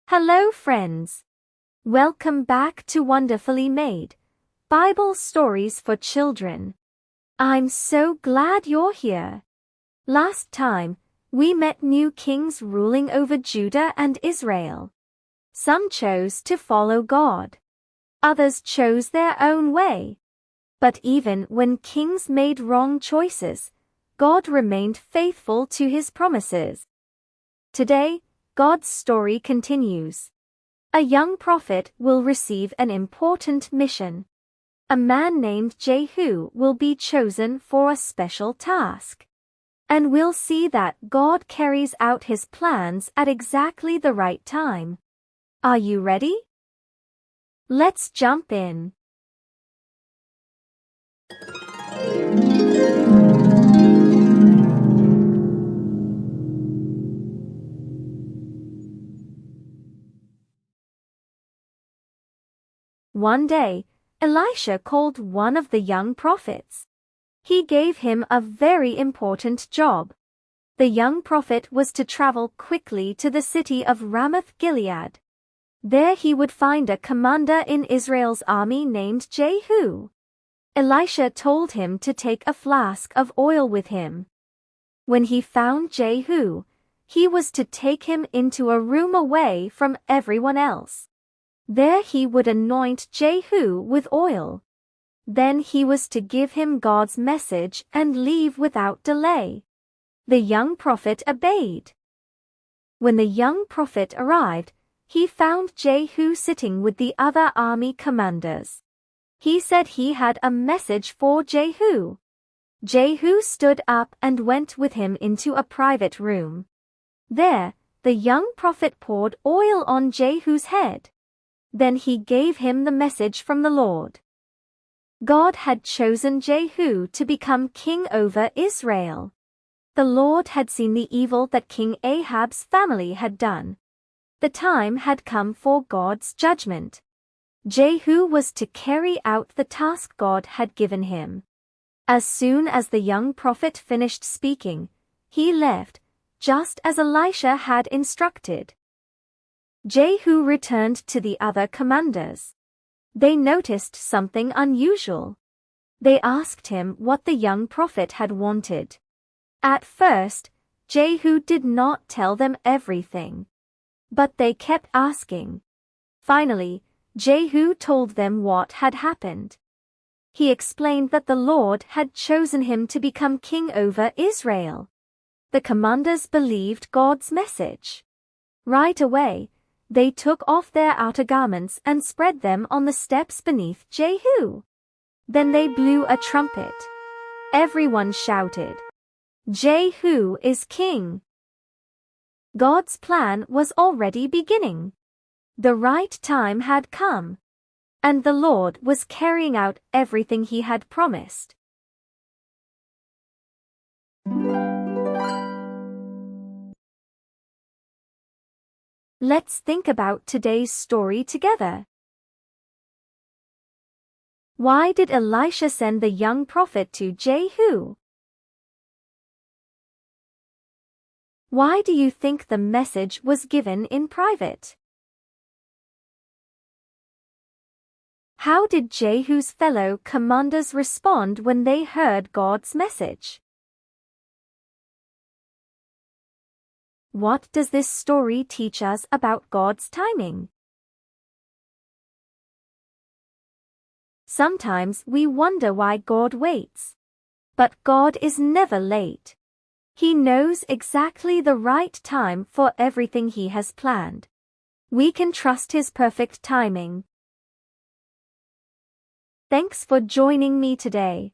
Hello friends. Welcome back to Wonderfully Made Bible Stories for Children. I'm so glad you're here. Last time, we met new kings ruling over Judah and Israel. Some chose to follow God. Others chose their own way. But even when kings made wrong choices, God remained faithful to his promises. Today, God's story continues. A young prophet will receive an important mission. A man named Jehu will be chosen for a special task. And we'll see that God carries out his plans at exactly the right time. Are you ready? Let's jump in. One day, Elisha called one of the young prophets. He gave him a very important job. The young prophet was to travel quickly to the city of Ramoth-Gilead. There he would find a commander in Israel's army named Jehu. Elisha told him to take a flask of oil with him. When he found Jehu, he was to take him into a room away from everyone else. There he would anoint Jehu with oil. Then he was to give him God's message and leave without delay. The young prophet obeyed. When the young prophet arrived, he found Jehu sitting with the other army commanders. He said he had a message for Jehu. Jehu stood up and went with him into a private room. There, the young prophet poured oil on Jehu's head. Then he gave him the message from the Lord. God had chosen Jehu to become king over Israel. The Lord had seen the evil that King Ahab's family had done. The time had come for God's judgment. Jehu was to carry out the task God had given him. As soon as the young prophet finished speaking, he left, just as Elisha had instructed. Jehu returned to the other commanders. They noticed something unusual. They asked him what the young prophet had wanted. At first, Jehu did not tell them everything. But they kept asking. Finally, Jehu told them what had happened. He explained that the Lord had chosen him to become king over Israel. The commanders believed God's message. Right away, they took off their outer garments and spread them on the steps beneath Jehu. Then they blew a trumpet. Everyone shouted, "Jehu is king!" God's plan was already beginning. The right time had come. And the Lord was carrying out everything he had promised. Let's think about today's story together. Why did Elisha send the young prophet to Jehu? Why do you think the message was given in private? How did Jehu's fellow commanders respond when they heard God's message? What does this story teach us about God's timing? Sometimes we wonder why God waits. But God is never late. He knows exactly the right time for everything he has planned. We can trust his perfect timing. Thanks for joining me today.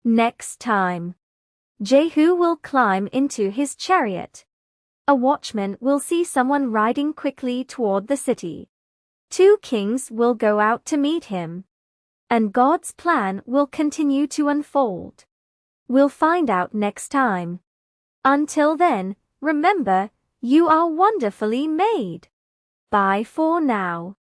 Next time, Jehu will climb into his chariot. A watchman will see someone riding quickly toward the city. Two kings will go out to meet him. And God's plan will continue to unfold. We'll find out next time. Until then, remember, you are wonderfully made. Bye for now.